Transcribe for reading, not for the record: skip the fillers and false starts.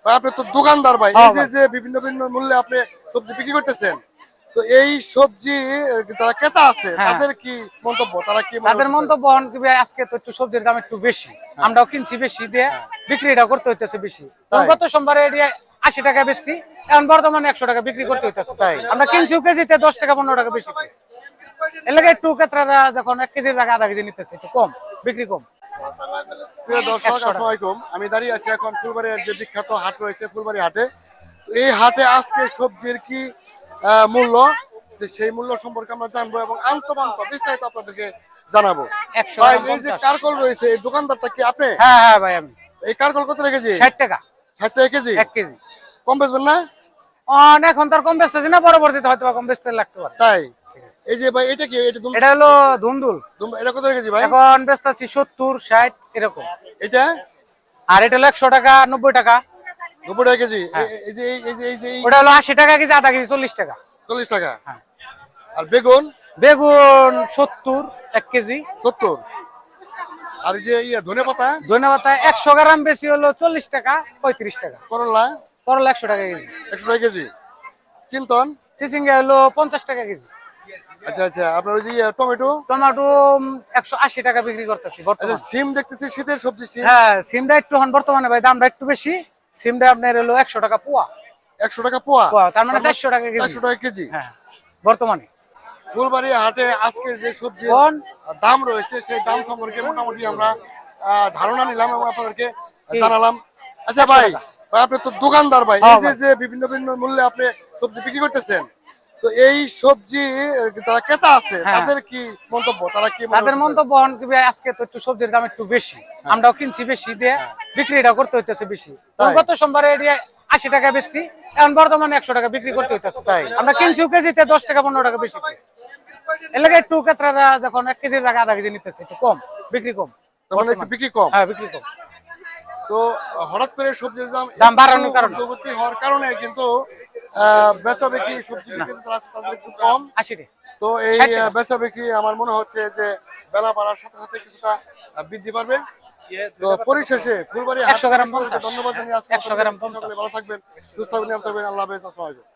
ভাই আপনি তো দোকানদার ভাই, এই যে ভাই। যে বিভিন্ন বিভিন্ন মূল্যে আপনি সবজি বিক্রি করতেছেন, তো এই সবজি যারা ক্রেতা আছে হ্যাঁ, তাদের কি মন্তব্য, তারা কি মনে তাদের করতেছে? মন্তব্য কি ভাই, আজকে তো একটু সবজির দাম একটু বেশি, হ্যাঁ। আমরাও কিনছি বেশি দিয়ে, হ্যাঁ। বিক্রিটা করতে হইতেছে বেশি। তো তাই? গত সোমবারে এটি 80 টাকা বেচছি, এখন বর্তমানে 100 টাকা বিক্রি করতে হইতেছে। তাই? আমরা কিনছিও কেজিতে 10 টাকা 15 টাকা বেশি। এর লাগে একটু ক্রেতারা যখন 1 কেজির জায়গায় আধা কেজি নিতেছে, একটু কম বিক্রি কম। প্রিয় দর্শক 100 আসসালামু টাকা। আলাইকুম, আমি দাঁড়িয়ে আছি এখন ফুলবাড়ির যে বিখ্যাত হাট রয়েছে ফুলবাড়ি হাটে। তো এই হাটে আজকে সবজির কি মূল্য, যে সেই মূল্য সম্পর্কে আমরা জানবো এবং আন্তপান্ত বিস্তারিত আপনাদেরকে জানাবো। 100 ভাই গ্রাম এই যে 50। কারকল রয়েছে, এই দোকানদারটা কি আপনি? হ্যাঁ হ্যাঁ ভাই, আমি এই কারকল কত রেখেছি? 60 টাকা 60 টাকা কেজি। 1 কেজি। কম বেচবেন না? এখন তার কম বেচতেছি না, পরবর্তীতে হয়তো বা কম বেচতে লাগতে পারে। তাই? এই যে ভাই এটা কি, এটা এটা হলো ধুন্দুল, এটা কত রেখেছি ভাই? এখন বেচতেছি 70 60 এরকম। এটা আর এটা হলো 100 টাকা 90 টাকা। 90 টাকা কেজি। হ্যাঁ। এই যে ওটা হলো 80 টাকা কেজি, আধা কেজি 40 টাকা। 40 টাকা। হ্যাঁ। আর বেগুন বেগুন 70 1 কেজি। 70। আর এই যে ধনেপাতা ধন্যবাদ। 100 গ্রাম বেশি হলো 40 টাকা 35 টাকা। করলা করলা 100 টাকা কেজি। 100 টাকা কেজি। চিন্তন। চিচিঙ্গা হলো 50 টাকা কেজি। আচ্ছা আচ্ছা, আপনার ওই যে টমেটো। টমেটো 180 টাকা বিক্রি করতেছি আচ্ছা, বর্তমানে। সিম দেখতেছি, শীতের সবজি সিম। হ্যাঁ, সিমটা একটু এখন বর্তমানে ভাই দামটা একটু বেশি। সিমটা আপনার হলো 100 টাকা পোয়া। 100 টাকা পোয়া। পোয়া, তার মানে 400 টাকা কেজি। 400 টাকা কেজি। হ্যাঁ, বর্তমানে। ফুলবাড়ি হাটে আজকে যে সবজির কোন দাম রয়েছে সেই দাম সম্পর্কে মোটামুটি আমরা ধারণা নিলাম এবং আপনাদেরকে কি? জানালাম। আচ্ছা 100 ভাই, টাকা। ভাই আপনি তো দোকানদার ভাই, হ্যাঁ এই যে ভাই। যে বিভিন্ন বিভিন্ন মূল্যে আপনি সবজি বিক্রি করতেছেন, তো এই সবজি যারা ক্রেতা আছে হ্যাঁ। তাদের কি মন্তব্য, তারা কি মনে তাদের করতেছে? মন্তব্য কি ভাই, আজকে তো একটু সবজির দাম একটু বেশি, আমরাও কিনছি বেশি দিয়ে, বিক্রিটা করতে হইতেছে বেশি। তো তাই? গত সোমবারে এটি 80 টাকা বেচছি, এখন বর্তমানে 100 টাকা বিক্রি করতে হইতেছে। তাই? আমরা কিনছিও কেজিতে 10 টাকা 15 টাকা বেশি। এর লাগে একটু ক্রেতারা যখন 1 কেজির জায়গায় আধা কেজি নিতেছে, একটু কম বিক্রি কম। তার মানে একটু বিক্রি কম। হ্যাঁ, বিক্রি কম। তো হঠাৎ করে সবজির দাম দাম একটু বাড়ানোর কারণে। ঊর্ধ্বগতি হওয়ার কারণে কিন্তু বেচা বিক্রি সবজি বিক্রি আছে তাদের একটু কম। 80 টাকা। তো এই 60 টাকা। বেচা বিক্রি আমার মনে হচ্ছে যে বেলা বাড়ার সাথে সাথে কিছুটা বৃদ্ধি পারবে। তো পরিশেষে ফুলবাড়ি 100 গ্রাম হাট 50। ধন্যবাদ জানিয়ে আজকে 100 গ্রাম 50। সকলে ভালো থাকবেন, সুস্থ থাকবেন, নিরাপদ থাকবেন। আল্লাহ হাফেজ। আসসালামু আলাইকুম।